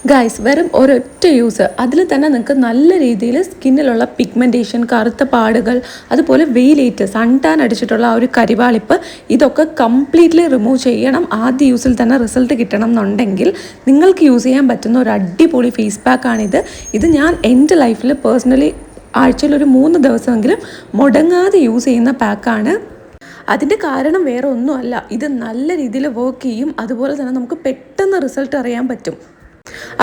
Guys വെറും ഒരൊറ്റ use അതിൽ തന്നെ നിങ്ങൾക്ക് നല്ല രീതിയിൽ സ്കിന്നിലുള്ള പിഗ്മെൻറ്റേഷൻ, കറുത്ത പാടുകൾ, അതുപോലെ വെയിലേറ്റ്, സൺ ടാൻ അടിച്ചിട്ടുള്ള ആ ഒരു കരിവാളിപ്പ്, ഇതൊക്കെ കംപ്ലീറ്റ്ലി റിമൂവ് ചെയ്യണം. ആദ്യ യൂസിൽ തന്നെ റിസൾട്ട് കിട്ടണം എന്നുണ്ടെങ്കിൽ നിങ്ങൾക്ക് യൂസ് ചെയ്യാൻ പറ്റുന്ന ഒരു അടിപൊളി ഫേസ് പാക്കാണിത്. ഇത് ഞാൻ എൻ്റെ ലൈഫിൽ പേഴ്സണലി ആഴ്ചയിൽ ഒരു 3 ദിവസമെങ്കിലും മുടങ്ങാതെ യൂസ് ചെയ്യുന്ന പാക്കാണ്. അതിൻ്റെ കാരണം വേറെ ഒന്നുമല്ല, ഇത് നല്ല രീതിയിൽ വർക്ക് ചെയ്യും. അതുപോലെ തന്നെ നമുക്ക് പെട്ടെന്ന് റിസൾട്ട് അറിയാൻ പറ്റും.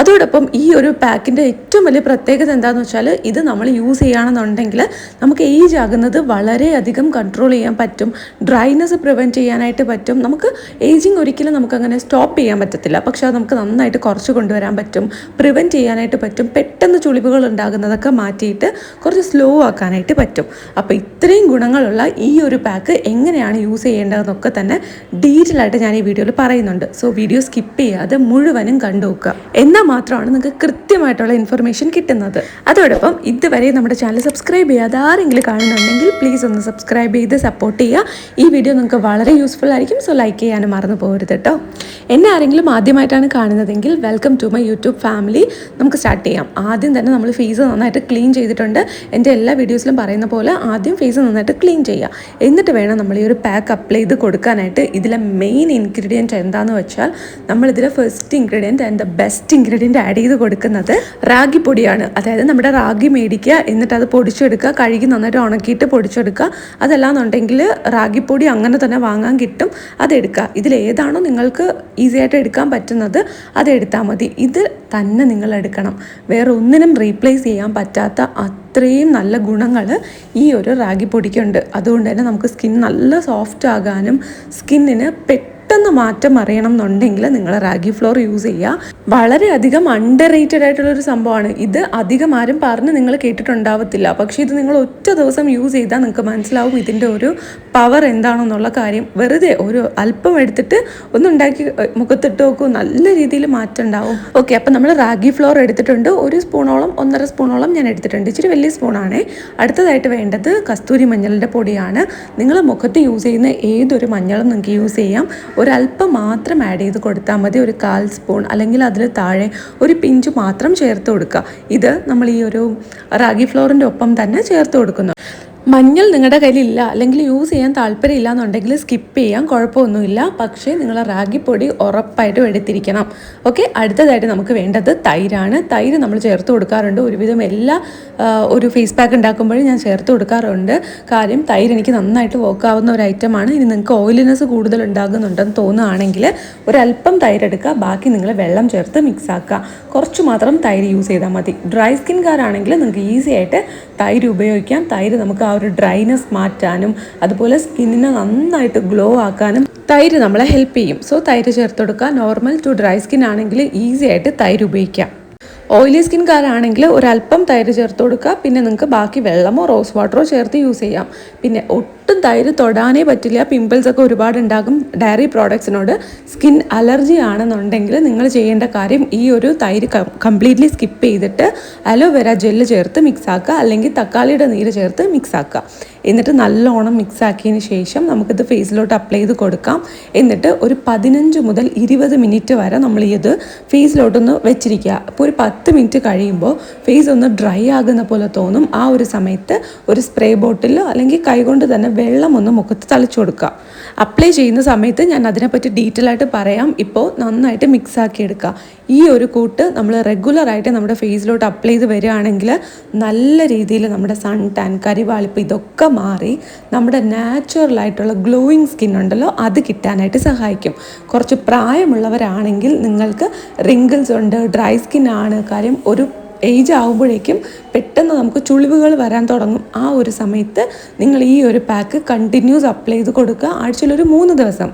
അതോടൊപ്പം ഈ ഒരു പാക്കിൻ്റെ ഏറ്റവും വലിയ പ്രത്യേകത എന്താണെന്ന് വെച്ചാൽ, ഇത് നമ്മൾ യൂസ് ചെയ്യുകയാണെന്നുണ്ടെങ്കിൽ നമുക്ക് ഏജ് ആകുന്നത് വളരെയധികം കൺട്രോൾ ചെയ്യാൻ പറ്റും. ഡ്രൈനെസ് പ്രിവെൻറ്റ് ചെയ്യാനായിട്ട് പറ്റും. നമുക്ക് ഏജിങ് ഒരിക്കലും നമുക്കങ്ങനെ സ്റ്റോപ്പ് ചെയ്യാൻ പറ്റത്തില്ല, പക്ഷേ അത് നമുക്ക് നന്നായിട്ട് കുറച്ച് കൊണ്ടുവരാൻ പറ്റും, പ്രിവെൻറ്റ് ചെയ്യാനായിട്ട് പറ്റും. പെട്ടെന്ന് ചുളിവുകൾ ഉണ്ടാകുന്നതൊക്കെ മാറ്റിയിട്ട് കുറച്ച് സ്ലോ ആക്കാനായിട്ട് പറ്റും. അപ്പോൾ ഇത്രയും ഗുണങ്ങളുള്ള ഈ ഒരു പാക്ക് എങ്ങനെയാണ് യൂസ് ചെയ്യേണ്ടതെന്നൊക്കെ തന്നെ ഡീറ്റെയിൽ ആയിട്ട് ഞാൻ ഈ വീഡിയോയിൽ പറയുന്നുണ്ട്. സോ വീഡിയോ സ്കിപ്പ് ചെയ്യാതെ മുഴുവനും കണ്ടു നോക്കുക. എന്നാൽ മാത്രമാണ് നിങ്ങൾക്ക് കൃത്യമായിട്ടുള്ള ഇൻഫർമേഷൻ കിട്ടുന്നത്. അതോടൊപ്പം ഇതുവരെ നമ്മുടെ ചാനൽ സബ്സ്ക്രൈബ് ചെയ്യാതെ ആരെങ്കിലും കാണുന്നുണ്ടെങ്കിൽ പ്ലീസ് ഒന്ന് സബ്സ്ക്രൈബ് ചെയ്ത് സപ്പോർട്ട് ചെയ്യുക. ഈ വീഡിയോ നിങ്ങൾക്ക് വളരെ യൂസ്ഫുൾ ആയിരിക്കും. സോ ലൈക്ക് ചെയ്യാനും മറന്നു പോകരുത് കേട്ടോ. എന്നെ ആരെങ്കിലും ആദ്യമായിട്ടാണ് കാണുന്നതെങ്കിൽ welcome to my YouTube family. നമുക്ക് സ്റ്റാർട്ട് ചെയ്യാം. ആദ്യം തന്നെ നമ്മൾ ഫേസ് നന്നായിട്ട് ക്ലീൻ ചെയ്തിട്ടുണ്ട്. എൻ്റെ എല്ലാ വീഡിയോസിലും പറയുന്ന പോലെ ആദ്യം ഫേസ് നന്നായിട്ട് ക്ലീൻ ചെയ്യുക. എന്നിട്ട് വേണം നമ്മൾ ഈ ഒരു പാക്ക് അപ്ലൈ ചെയ്ത് കൊടുക്കാനായിട്ട്. ഇതിലെ മെയിൻ ഇൻഗ്രീഡിയൻറ്റ് എന്താണെന്ന് വെച്ചാൽ, നമ്മളിതിലെ first ingredient and the best ingredient add ചെയ്ത് കൊടുക്കുന്നത് റാഗി പൊടിയാണ്. അതായത് നമ്മുടെ റാഗി മേടിക്കുക, എന്നിട്ട് അത് പൊടിച്ചെടുക്കുക, കഴുകി നന്നായിട്ട് ഉണക്കിയിട്ട് പൊടിച്ചെടുക്കുക. അതല്ലാന്നുണ്ടെങ്കിൽ റാഗിപ്പൊടി അങ്ങനെ തന്നെ വാങ്ങാൻ കിട്ടും, അതെടുക്കുക. ഇതിലേതാണോ നിങ്ങൾക്ക് ഈസി ആയിട്ട് എടുക്കാൻ പറ്റുന്നത് അതെടുത്താൽ മതി. ഇത് തന്നെ നിങ്ങൾ എടുക്കണം. വേറെ ഒന്നിനും റീപ്ലേസ് ചെയ്യാൻ പറ്റാത്ത അത്രയും നല്ല ഗുണങ്ങൾ ഈ ഒരു റാഗി പൊടിക്കുണ്ട്. അതുകൊണ്ട് തന്നെ നമുക്ക് സ്കിൻ നല്ല സോഫ്റ്റ് ആകാനും സ്കിന്നിന് പെട്ടെന്ന് മാറ്റം അറിയണം എന്നുണ്ടെങ്കിൽ നിങ്ങൾ റാഗി ഫ്ലോർ യൂസ് ചെയ്യുക. വളരെയധികം അണ്ടർ റേറ്റഡ് ആയിട്ടുള്ളൊരു സംഭവമാണ് ഇത്. അധികം ആരും പറഞ്ഞ് നിങ്ങൾ കേട്ടിട്ടുണ്ടാവത്തില്ല, പക്ഷേ ഇത് നിങ്ങൾ ഒറ്റ ദിവസം യൂസ് ചെയ്താൽ നിങ്ങൾക്ക് മനസ്സിലാവും ഇതിൻ്റെ ഒരു പവർ എന്താണെന്നുള്ള കാര്യം. വെറുതെ ഒരു അല്പം എടുത്തിട്ട് ഒന്നുണ്ടാക്കി മുഖത്തിട്ട് നോക്കൂ, നല്ല രീതിയിൽ മാറ്റം ഉണ്ടാവും. ഓക്കെ, അപ്പം നമ്മൾ റാഗി ഫ്ലോർ എടുത്തിട്ടുണ്ട്. 1 സ്പൂണോളം 1.5 സ്പൂണോളം ഞാൻ എടുത്തിട്ടുണ്ട്. ഇച്ചിരി വലിയ സ്പൂണാണേ. അടുത്തതായിട്ട് വേണ്ടത് കസ്തൂരി മഞ്ഞളിൻ്റെ പൊടിയാണ്. നിങ്ങൾ മുഖത്ത് യൂസ് ചെയ്യുന്ന ഏതൊരു മഞ്ഞളും നിങ്ങൾക്ക് യൂസ് ചെയ്യാം. ഒരല്പം മാത്രം ആഡ് ചെയ്ത് കൊടുത്താൽ മതി. ഒരു 1/4 സ്പൂൺ അല്ലെങ്കിൽ അതിൽ താഴെ ഒരു പിഞ്ച് മാത്രം ചേർത്ത് കൊടുക്കുക. ഇത് നമ്മൾ ഈ ഒരു റാഗി ഫ്ലോറിൻ്റെ ഒപ്പം തന്നെ ചേർത്ത് കൊടുക്കുന്നു. മഞ്ഞൾ നിങ്ങളുടെ കയ്യിലില്ല അല്ലെങ്കിൽ യൂസ് ചെയ്യാൻ താല്പര്യമില്ല എന്നുണ്ടെങ്കിൽ സ്കിപ്പ് ചെയ്യാം, കുഴപ്പമൊന്നുമില്ല. പക്ഷേ നിങ്ങൾ റാഗിപ്പൊടി ഉറപ്പായിട്ടും എടുത്തിരിക്കണം. ഓക്കെ, അടുത്തതായിട്ട് നമുക്ക് വേണ്ടത് തൈരാണ്. തൈര് നമ്മൾ ചേർത്ത് കൊടുക്കാറുണ്ട്. ഒരുവിധം എല്ലാ ഒരു ഫേസ് പാക്ക് ഉണ്ടാക്കുമ്പോഴും ഞാൻ ചേർത്ത് കൊടുക്കാറുണ്ട്. കാര്യം തൈര് എനിക്ക് നന്നായിട്ട് വർക്കാവുന്ന ഒരു ഐറ്റമാണ്. ഇനി നിങ്ങൾക്ക് ഓയിലിനെസ് കൂടുതൽ ഉണ്ടാകുന്നുണ്ടെന്ന് തോന്നുകയാണെങ്കിൽ ഒരല്പം തൈര് എടുക്കുക, ബാക്കി നിങ്ങൾ വെള്ളം ചേർത്ത് മിക്സ് ആക്കുക. കുറച്ച് മാത്രം തൈര് യൂസ് ചെയ്താൽ മതി. ഡ്രൈ സ്കിൻകാരാണെങ്കിൽ നിങ്ങൾക്ക് ഈസി ആയിട്ട് തൈര് ഉപയോഗിക്കാം. തൈര് നമുക്ക് ആ ഒരു ഡ്രൈനെസ് മാറ്റാനും അതുപോലെ സ്കിന്നിനെ നന്നായിട്ട് ഗ്ലോ ആക്കാനും തൈര് നമ്മളെ ഹെൽപ്പ് ചെയ്യും. സോ തൈര് ചേർത്ത് കൊടുക്കുക. നോർമൽ ടു ഡ്രൈ സ്കിൻ ആണെങ്കിൽ ഈസി ആയിട്ട് തൈര് ഉപയോഗിക്കാം. ഓയിലി സ്കിൻകാരാണെങ്കിൽ ഒരല്പം തൈര് ചേർത്ത് കൊടുക്കുക. പിന്നെ നിങ്ങൾക്ക് ബാക്കി വെള്ളമോ റോസ് വാട്ടറോ ചേർത്ത് യൂസ് ചെയ്യാം. പിന്നെ ഒട്ടും തൈര് തൊടാനേ പറ്റില്ല, പിമ്പിൾസ് ഒക്കെ ഒരുപാട് ഉണ്ടാകും. ഡയറി പ്രോഡക്ട്സിനോട് സ്കിൻ അലർജി ആണെന്നുണ്ടെങ്കിൽ നിങ്ങൾ ചെയ്യേണ്ട കാര്യം ഈ ഒരു തൈര് കംപ്ലീറ്റ്ലി സ്കിപ്പ് ചെയ്തിട്ട് അലോവേര ജെല്ല് ചേർത്ത് മിക്സ് ആക്കുക, അല്ലെങ്കിൽ തക്കാളിയുടെ നീര് ചേർത്ത് മിക്സ് ആക്കുക. എന്നിട്ട് നല്ലോണം മിക്സ് ആക്കിയതിന് ശേഷം നമുക്കിത് ഫേസിലോട്ട് അപ്ലൈ ചെയ്ത് കൊടുക്കാം. എന്നിട്ട് ഒരു 15 മുതൽ 20 മിനിറ്റ് വരെ നമ്മൾ ഇത് ഫേസിലോട്ടൊന്ന് വെച്ചിരിക്കുക. അപ്പോൾ ഒരു 10 മിനിറ്റ് കഴിയുമ്പോൾ ഫേസ് ഒന്ന് ഡ്രൈ ആകുന്ന പോലെ തോന്നും. ആ ഒരു സമയത്ത് ഒരു സ്പ്രേ ബോട്ടിലോ അല്ലെങ്കിൽ കൈകൊണ്ട് തന്നെ വെള്ളം ഒന്ന് മുഖത്ത് തളിച്ചു കൊടുക്കുക. അപ്ലൈ ചെയ്യുന്ന സമയത്ത് ഞാൻ അതിനെപ്പറ്റി ഡീറ്റെയിൽ ആയിട്ട് പറയാം. ഇപ്പോൾ നന്നായിട്ട് മിക്സ് ആക്കി എടുക്കുക. ഈ ഒരു കൂട്ട് നമ്മൾ റെഗുലറായിട്ട് നമ്മുടെ ഫേസിലോട്ട് അപ്ലൈ ചെയ്ത് വരികയാണെങ്കിൽ നല്ല രീതിയിൽ നമ്മുടെ സൺ ടാൻ, കരിവാളിപ്പ് ഇതൊക്കെ മാറി നമ്മുടെ നാച്ചുറലായിട്ടുള്ള ഗ്ലോയിങ് സ്കിൻ ഉണ്ടല്ലോ അത് കിട്ടാനായിട്ട് സഹായിക്കും. കുറച്ച് പ്രായമുള്ളവരാണെങ്കിൽ നിങ്ങൾക്ക് റിങ്കിൾസ് ഉണ്ട്, ഡ്രൈ സ്കിൻ ആണ്, കാര്യം ഒരു ഏജ് ആകുമ്പോഴേക്കും പെട്ടെന്ന് നമുക്ക് ചുളിവുകൾ വരാൻ തുടങ്ങും. ആ ഒരു സമയത്ത് നിങ്ങൾ ഈ ഒരു പാക്ക് കണ്ടിന്യൂസ് അപ്ലൈ ചെയ്ത് കൊടുക്കുക. ആഴ്ചയിലൊരു 3 ദിവസം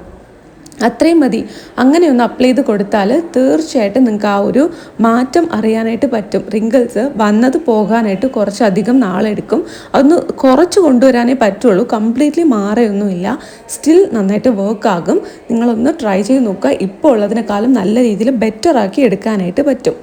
അത്രയും മതി. അങ്ങനെ ഒന്ന് അപ്ലൈ ചെയ്ത് കൊടുത്താൽ തീർച്ചയായിട്ടും നിങ്ങൾക്ക് ആ ഒരു മാറ്റം അറിയാനായിട്ട് പറ്റും. റിങ്കിൾസ് വന്നത് പോകാനായിട്ട് കുറച്ചധികം നാളെടുക്കും. അതൊന്ന് കുറച്ച് കൊണ്ടുവരാനേ പറ്റുള്ളൂ. കംപ്ലീറ്റ്ലി മാറയൊന്നുമില്ല. സ്റ്റിൽ നന്നായിട്ട് വർക്കാകും. നിങ്ങളൊന്ന് ട്രൈ ചെയ്ത് നോക്കുക. ഇപ്പോൾ ഉള്ളതിനേക്കാളും നല്ല രീതിയിൽ ബെറ്റർ ആക്കി എടുക്കാനായിട്ട് പറ്റും.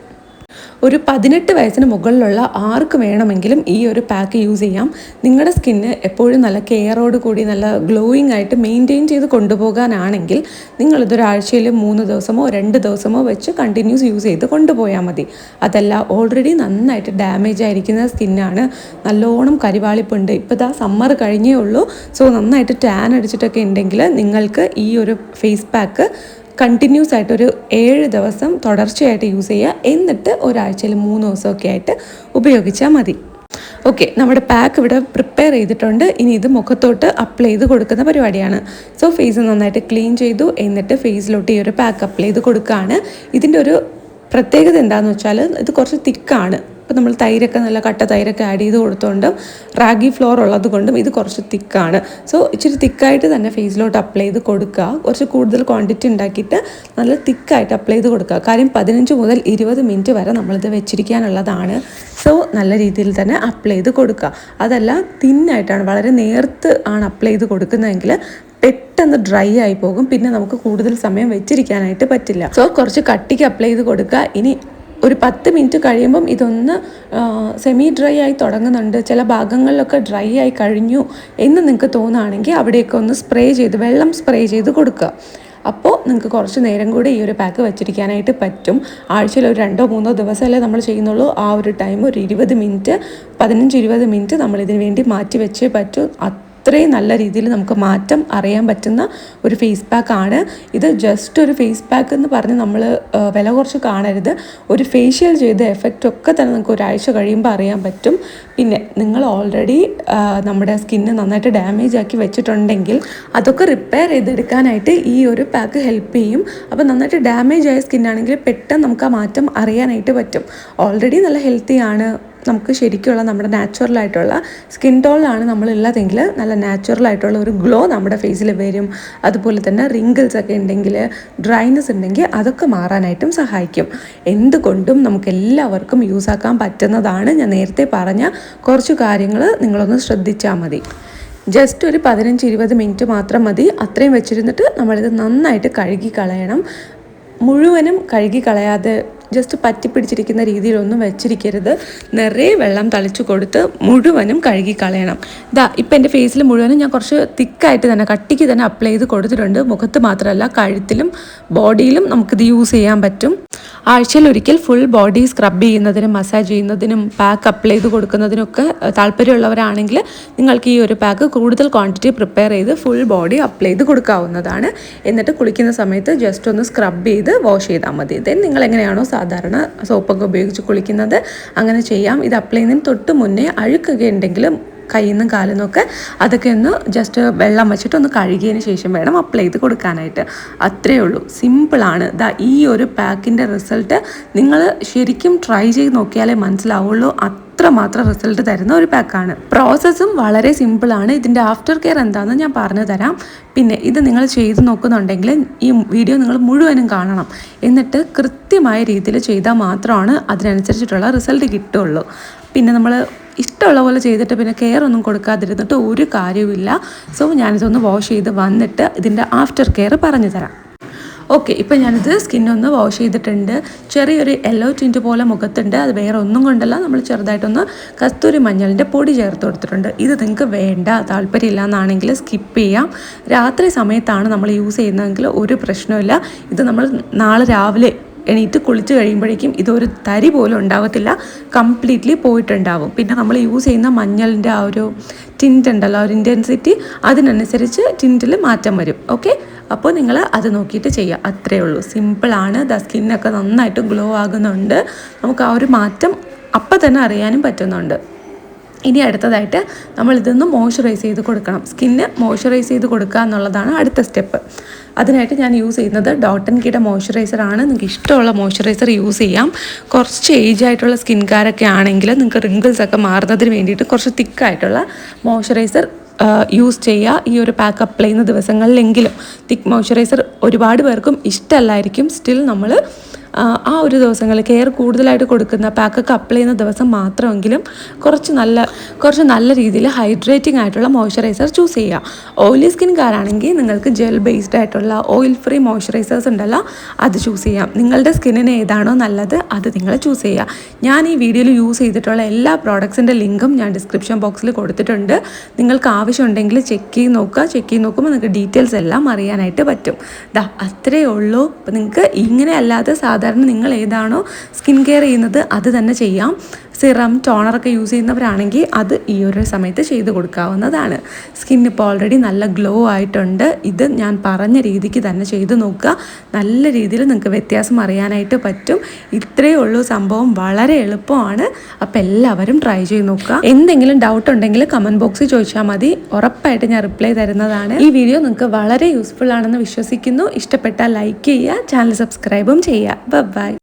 ഒരു 18 വയസ്സിന് മുകളിലുള്ള ആർക്ക് വേണമെങ്കിലും ഈ ഒരു പാക്ക് യൂസ് ചെയ്യാം. നിങ്ങളുടെ സ്കിന്ന് എപ്പോഴും നല്ല കെയറോട് കൂടി നല്ല ഗ്ലോയിങ് ആയിട്ട് മെയിൻറ്റെയിൻ ചെയ്ത് കൊണ്ടുപോകാനാണെങ്കിൽ നിങ്ങളിതൊരാഴ്ചയിൽ 3 ദിവസമോ 2 ദിവസമോ വെച്ച് കണ്ടിന്യൂസ് യൂസ് ചെയ്ത് കൊണ്ടുപോയാൽ മതി. അതല്ല ഓൾറെഡി നന്നായിട്ട് ഡാമേജ് ആയിരിക്കുന്ന സ്കിന്നാണ്, നല്ലോണം കരിവാളിപ്പുണ്ട്, ഇപ്പോൾ ഇതാ സമ്മർ കഴിഞ്ഞേ ഉള്ളൂ, സോ നന്നായിട്ട് ടാൻ അടിച്ചിട്ടൊക്കെ ഉണ്ടെങ്കിൽ നിങ്ങൾക്ക് ഈ ഒരു ഫേസ് പാക്ക് കണ്ടിന്യൂസ് ആയിട്ട് ഒരു 7 ദിവസം തുടർച്ചയായിട്ട് യൂസ് ചെയ്യുക. എന്നിട്ട് ഒരാഴ്ചയിൽ 3 ദിവസമൊക്കെ ആയിട്ട് ഉപയോഗിച്ചാൽ മതി. ഓക്കെ, നമ്മുടെ പാക്ക് ഇവിടെ പ്രിപ്പയർ ചെയ്തിട്ടുണ്ട്. ഇനി ഇത് മുഖത്തോട്ട് അപ്ലൈ ചെയ്ത് കൊടുക്കുന്ന പരിപാടിയാണ്. സോ ഫേസ് നന്നായിട്ട് ക്ലീൻ ചെയ്തു, എന്നിട്ട് ഫേസിലോട്ട് ഈ ഒരു പാക്ക് അപ്ലൈ ചെയ്ത് കൊടുക്കുകയാണ്. ഇതിൻ്റെ ഒരു പ്രത്യേകത എന്താണെന്ന് വെച്ചാൽ ഇത് കുറച്ച് തിക്കാണ്. ഇപ്പോൾ നമ്മൾ തൈരൊക്കെ നല്ല കട്ട തൈരൊക്കെ ആഡ് ചെയ്ത് കൊടുത്തുകൊണ്ടും റാഗി ഫ്ലോർ ഉള്ളത് കൊണ്ടും ഇത് കുറച്ച് തിക്കാണ്. സോ ഇച്ചിരി തിക്കായിട്ട് തന്നെ ഫേസിലോട്ട് അപ്ലൈ ചെയ്ത് കൊടുക്കുക. കുറച്ച് കൂടുതൽ ക്വാണ്ടിറ്റി ഉണ്ടാക്കിയിട്ട് നല്ല തിക്കായിട്ട് അപ്ലൈ ചെയ്ത് കൊടുക്കുക. കാര്യം 15 മുതൽ 20 മിനിറ്റ് വരെ നമ്മളിത് വെച്ചിരിക്കാനുള്ളതാണ്. സോ നല്ല രീതിയിൽ തന്നെ അപ്ലൈ ചെയ്ത് കൊടുക്കുക. അതല്ല തിന്നായിട്ടാണ്, വളരെ നേർത്ത് ആണ് അപ്ലൈ ചെയ്ത് കൊടുക്കുന്നതെങ്കിൽ പെട്ടെന്ന് ഡ്രൈ ആയി പോകും. പിന്നെ നമുക്ക് കൂടുതൽ സമയം വെച്ചിരിക്കാനായിട്ട് പറ്റില്ല. സോ കുറച്ച് കട്ടിക്ക് അപ്ലൈ ചെയ്ത് കൊടുക്കുക. ഇനി ഒരു 10 മിനിറ്റ് കഴിയുമ്പം ഇതൊന്ന് സെമി ഡ്രൈ ആയി തുടങ്ങുന്നുണ്ട്, ചില ഭാഗങ്ങളിലൊക്കെ ഡ്രൈ ആയി കഴിഞ്ഞു എന്ന് നിങ്ങൾക്ക് തോന്നുകയാണെങ്കിൽ അവിടെയൊക്കെ ഒന്ന് വെള്ളം സ്പ്രേ ചെയ്ത് കൊടുക്കുക. അപ്പോൾ നിങ്ങൾക്ക് കുറച്ച് നേരം കൂടി ഈ ഒരു പാക്ക് വെച്ചിരിക്കാനായിട്ട് പറ്റും. ആഴ്ചയിൽ ഒരു 2-3 ദിവസമല്ലേ നമ്മൾ ചെയ്യുന്നുള്ളൂ. ആ ഒരു ടൈം ഒരു 15-20 മിനിറ്റ് നമ്മളിതിന് വേണ്ടി മാറ്റി വെച്ചേ പറ്റൂ. അത്രയും നല്ല രീതിയിൽ നമുക്ക് മാറ്റം അറിയാൻ പറ്റുന്ന ഒരു ഫേസ് പാക്കാണ് ഇത്. ജസ്റ്റ് ഒരു ഫേസ് പാക്ക് എന്ന് പറഞ്ഞ് നമ്മൾ വില കുറച്ച് കാണരുത്. ഒരു ഫേഷ്യൽ ചെയ്ത എഫക്റ്റ് ഒക്കെ തന്നെ നമുക്ക് ഒരാഴ്ച കഴിയുമ്പോൾ അറിയാൻ പറ്റും. പിന്നെ നിങ്ങൾ ഓൾറെഡി നമ്മുടെ സ്കിന്ന് നന്നായിട്ട് ഡാമേജ് ആക്കി വെച്ചിട്ടുണ്ടെങ്കിൽ അതൊക്കെ റിപ്പയർ ചെയ്തെടുക്കാനായിട്ട് ഈ ഒരു പാക്ക് ഹെൽപ്പ് ചെയ്യും. അപ്പോൾ നന്നായിട്ട് ഡാമേജ് ആയ സ്കിന്നാണെങ്കിൽ പെട്ടെന്ന് നമുക്ക് ആ മാറ്റം അറിയാനായിട്ട് പറ്റും. ഓൾറെഡി നല്ല ഹെൽത്തിയാണ്, നമുക്ക് ശരിക്കുള്ള നമ്മുടെ നാച്ചുറലായിട്ടുള്ള സ്കിൻ ടോണിലാണ് നമ്മളുള്ളതെങ്കിൽ നല്ല നാച്ചുറലായിട്ടുള്ള ഒരു ഗ്ലോ നമ്മുടെ ഫേസിൽ വരും. അതുപോലെ തന്നെ റിങ്കിൾസ് ഒക്കെ ഉണ്ടെങ്കിൽ, ഡ്രൈനെസ് ഉണ്ടെങ്കിൽ അതൊക്കെ മാറാനായിട്ടും സഹായിക്കും. എന്തുകൊണ്ടും നമുക്ക് എല്ലാവർക്കും യൂസാക്കാൻ പറ്റുന്നതാണ്. ഞാൻ നേരത്തെ പറഞ്ഞ കുറച്ച് കാര്യങ്ങൾ നിങ്ങളൊന്ന് ശ്രദ്ധിച്ചാൽ മതി. ജസ്റ്റ് ഒരു 15-20 മിനിറ്റ് മാത്രം മതി. അത്രയും വെച്ചിരുന്നിട്ട് നമ്മളിത് നന്നായിട്ട് കഴുകി കളയണം. മുഴുവനും കഴുകി കളയാതെ ജസ്റ്റ് പറ്റിപ്പിടിച്ചിരിക്കുന്ന രീതിയിലൊന്നും വെച്ചിരിക്കരുത്. നിറയെ വെള്ളം തളിച്ചു കൊടുത്ത് മുഴുവനും കഴുകി കളയണം. ഇപ്പം എൻ്റെ ഫേസിൽ മുഴുവനും ഞാൻ കുറച്ച് തിക്കായിട്ട് തന്നെ കട്ടിക്ക് തന്നെ അപ്ലൈ ചെയ്ത് കൊടുത്തിട്ടുണ്ട്. മുഖത്ത് മാത്രമല്ല കഴുത്തിലും ബോഡിയിലും നമുക്കിത് യൂസ് ചെയ്യാൻ പറ്റും. ആഴ്ചയിൽ ഒരിക്കൽ ഫുൾ ബോഡി സ്ക്രബ് ചെയ്യുന്നതിനും മസാജ് ചെയ്യുന്നതിനും പാക്ക് അപ്ലൈ ചെയ്ത് കൊടുക്കുന്നതിനൊക്കെ താല്പര്യമുള്ളവരാണെങ്കിൽ നിങ്ങൾക്ക് ഈ ഒരു പാക്ക് കൂടുതൽ ക്വാണ്ടിറ്റി പ്രിപ്പയർ ചെയ്ത് ഫുൾ ബോഡി അപ്ലൈ ചെയ്ത് കൊടുക്കാവുന്നതാണ്. എന്നിട്ട് കുളിക്കുന്ന സമയത്ത് ജസ്റ്റ് ഒന്ന് സ്ക്രബ് ചെയ്ത് വാഷ് ചെയ്താൽ മതി. ദെൻ നിങ്ങൾ എങ്ങനെയാണോ സാധാരണ സോപ്പൊക്കെ ഉപയോഗിച്ച് കുളിക്കുന്നത് അങ്ങനെ ചെയ്യാം. ഇത് അപ്ലൈ ചെയ്യുന്നതിന് തൊട്ട് മുന്നേ അഴുക്കൊക്കെ ഉണ്ടെങ്കിലും കയ്യിൽ നിന്നും കാലിൽ നിന്നൊക്കെ അതൊക്കെ ഒന്ന് ജസ്റ്റ് വെള്ളം വെച്ചിട്ട് ഒന്ന് കഴുകിയതിന് ശേഷം വേണം അപ്ലൈ ചെയ്ത് കൊടുക്കാനായിട്ട്. അത്രയേ ഉള്ളൂ, സിമ്പിളാണ്. ഈ ഒരു പാക്കിൻ്റെ റിസൾട്ട് നിങ്ങൾ ശരിക്കും ട്രൈ ചെയ്ത് നോക്കിയാലേ മനസ്സിലാവുള്ളൂ. അത്രമാത്രം റിസൾട്ട് തരുന്ന ഒരു പാക്കാണ്. പ്രോസസ്സും വളരെ സിമ്പിളാണ്. ഇതിൻ്റെ ആഫ്റ്റർ കെയർ എന്താണെന്ന് ഞാൻ പറഞ്ഞു തരാം. പിന്നെ ഇത് നിങ്ങൾ ചെയ്ത് നോക്കുന്നുണ്ടെങ്കിൽ ഈ വീഡിയോ നിങ്ങൾ മുഴുവനും കാണണം. എന്നിട്ട് കൃത്യമായ രീതിയിൽ ചെയ്താൽ മാത്രമാണ് അതിനനുസരിച്ചിട്ടുള്ള റിസൾട്ട് കിട്ടുള്ളൂ. പിന്നെ നമ്മൾ ഇഷ്ടമുള്ള പോലെ ചെയ്തിട്ട് പിന്നെ കെയർ ഒന്നും കൊടുക്കാതിരുന്നിട്ട് ഒരു കാര്യവുമില്ല. സോ ഞാനിതൊന്ന് വാഷ് ചെയ്ത് വന്നിട്ട് ഇതിൻ്റെ ആഫ്റ്റർ കെയർ പറഞ്ഞു തരാം. ഓക്കെ, ഇപ്പം ഞാനിത് സ്കിന്നൊന്ന് വാഷ് ചെയ്തിട്ടുണ്ട്. ചെറിയൊരു യെല്ലോ ടിൻറ്റ് പോലെ മുഖത്തുണ്ട്. അത് വേറെ ഒന്നും കൊണ്ടല്ല, നമ്മൾ ചെറുതായിട്ടൊന്ന് കസ്തൂരി മഞ്ഞളിൻ്റെ പൊടി ചേർത്ത് കൊടുത്തിട്ടുണ്ട്. ഇത് നിങ്ങൾക്ക് വേണ്ട, താല്പര്യമില്ല എന്നാണെങ്കിൽ സ്കിപ്പ് ചെയ്യാം. രാത്രി സമയത്താണ് നമ്മൾ യൂസ് ചെയ്യുന്നതെങ്കിൽ ഒരു പ്രശ്നമില്ല. ഇത് നമ്മൾ നാളെ രാവിലെ എണീറ്റ് കുളിച്ച് കഴിയുമ്പോഴേക്കും ഇതൊരു തരി പോലും ഉണ്ടാകത്തില്ല, കംപ്ലീറ്റ്ലി പോയിട്ടുണ്ടാവും. പിന്നെ നമ്മൾ യൂസ് ചെയ്യുന്ന മഞ്ഞളിൻ്റെ ആ ഒരു ടിൻറ്റ് ഉണ്ടല്ലോ, ഒരു ഇൻറ്റൻസിറ്റി, അതിനനുസരിച്ച് ടിൻറ്റിൽ മാറ്റം വരും. ഓക്കെ, അപ്പോൾ നിങ്ങൾ അത് നോക്കിയിട്ട് ചെയ്യുക. അത്രയേ ഉള്ളൂ, സിമ്പിളാണ്. സ്കിന്നൊക്കെ നന്നായിട്ട് ഗ്ലോ ആകുന്നുണ്ട്. നമുക്ക് ആ ഒരു മാറ്റം അപ്പം തന്നെ അറിയാനും പറ്റുന്നുണ്ട്. ഇനി അടുത്തതായിട്ട് നമ്മളിതൊന്ന് മോയ്സ്ചറൈസ് ചെയ്ത് കൊടുക്കണം. സ്കിന്ന് മോയ്സ്ചറൈസ് ചെയ്ത് കൊടുക്കുക എന്നുള്ളതാണ് അടുത്ത സ്റ്റെപ്പ്. അതിനായിട്ട് ഞാൻ യൂസ് ചെയ്യുന്നത് ഡോട്ട് ആൻഡ് കീയുടെ മോയ്സ്ചറൈസറാണ്. നിങ്ങൾക്ക് ഇഷ്ടമുള്ള മോയ്സ്ചറൈസർ യൂസ് ചെയ്യാം. കുറച്ച് ഏജ് ആയിട്ടുള്ള സ്കിൻകാരൊക്കെ ആണെങ്കിൽ നിങ്ങൾക്ക് റിങ്കിൾസ് ഒക്കെ മാറുന്നതിന് വേണ്ടിയിട്ട് കുറച്ച് തിക്കായിട്ടുള്ള മോയ്സ്ചറൈസർ യൂസ് ചെയ്യുക. ഈ ഒരു പാക്ക് അപ്ലൈ ചെയ്യുന്ന ദിവസങ്ങളിലെങ്കിലും തിക്ക് മോയ്സ്ചറൈസർ ഒരുപാട് പേർക്കും ഇഷ്ടമല്ലായിരിക്കും. സ്റ്റിൽ നമ്മൾ ആ ഒരു ദിവസങ്ങളിൽ കെയർ കൂടുതലായിട്ട് കൊടുക്കുന്ന പാക്കൊക്കെ അപ്ലൈ ചെയ്യുന്ന ദിവസം മാത്രമെങ്കിലും കുറച്ച് നല്ല രീതിയിൽ ഹൈഡ്രേറ്റിംഗ് ആയിട്ടുള്ള മോയ്സ്ചറൈസർ ചൂസ് ചെയ്യുക. ഓയിലി സ്കിൻകാരാണെങ്കിൽ നിങ്ങൾക്ക് ജെൽ ബേസ്ഡ് ആയിട്ടുള്ള ഓയിൽ ഫ്രീ മോയ്സ്ചറൈസേഴ്സ് ഉണ്ടല്ലോ അത് ചൂസ് ചെയ്യാം. നിങ്ങളുടെ സ്കിന്നിന് ഏതാണോ നല്ലത് അത് നിങ്ങൾ ചൂസ് ചെയ്യുക. ഞാൻ ഈ വീഡിയോയിൽ യൂസ് ചെയ്തിട്ടുള്ള എല്ലാ പ്രോഡക്ട്സിൻ്റെ ലിങ്കും ഞാൻ ഡിസ്ക്രിപ്ഷൻ ബോക്സിൽ കൊടുത്തിട്ടുണ്ട്. നിങ്ങൾക്ക് ആവശ്യമുണ്ടെങ്കിൽ ചെക്ക് ചെയ്ത് നോക്കുമ്പോൾ നിങ്ങൾക്ക് ഡീറ്റെയിൽസ് എല്ലാം അറിയാനായിട്ട് പറ്റും. അത്രയേ ഉള്ളൂ. അപ്പോൾ നിങ്ങൾക്ക് ഇങ്ങനെ അല്ലാതെ സാധാരണ നിങ്ങൾ ഏതാണോ സ്കിൻ കെയർ ചെയ്യുന്നത് അത് തന്നെ ചെയ്യാം. സിറം ടോണറൊക്കെ യൂസ് ചെയ്യുന്നവരാണെങ്കിൽ അത് ഈ ഒരു സമയത്ത് ചെയ്ത് കൊടുക്കാവുന്നതാണ്. സ്കിൻ ഇപ്പോൾ ഓൾറെഡി നല്ല ഗ്ലോ ആയിട്ടുണ്ട്. ഇത് ഞാൻ പറഞ്ഞ രീതിക്ക് തന്നെ ചെയ്ത് നോക്കുക. നല്ല രീതിയിൽ നിങ്ങൾക്ക് വ്യത്യാസം അറിയാനായിട്ട് പറ്റും. ഇത്രയേ ഉള്ളൂ സംഭവം. വളരെ എളുപ്പമാണ്. അപ്പോൾ എല്ലാവരും ട്രൈ ചെയ്ത് നോക്കുക. എന്തെങ്കിലും ഡൗട്ട് ഉണ്ടെങ്കിൽ കമൻറ്റ് ബോക്സിൽ ചോദിച്ചാൽ മതി. ഉറപ്പായിട്ട് ഞാൻ റിപ്ലൈ തരുന്നതാണ്. ഈ വീഡിയോ നിങ്ങൾക്ക് വളരെ യൂസ്ഫുൾ ആണെന്ന് വിശ്വസിക്കുന്നു. ഇഷ്ടപ്പെട്ടാൽ ലൈക്ക് ചെയ്യുക, ചാനൽ സബ്സ്ക്രൈബും ചെയ്യുക. ബൈ.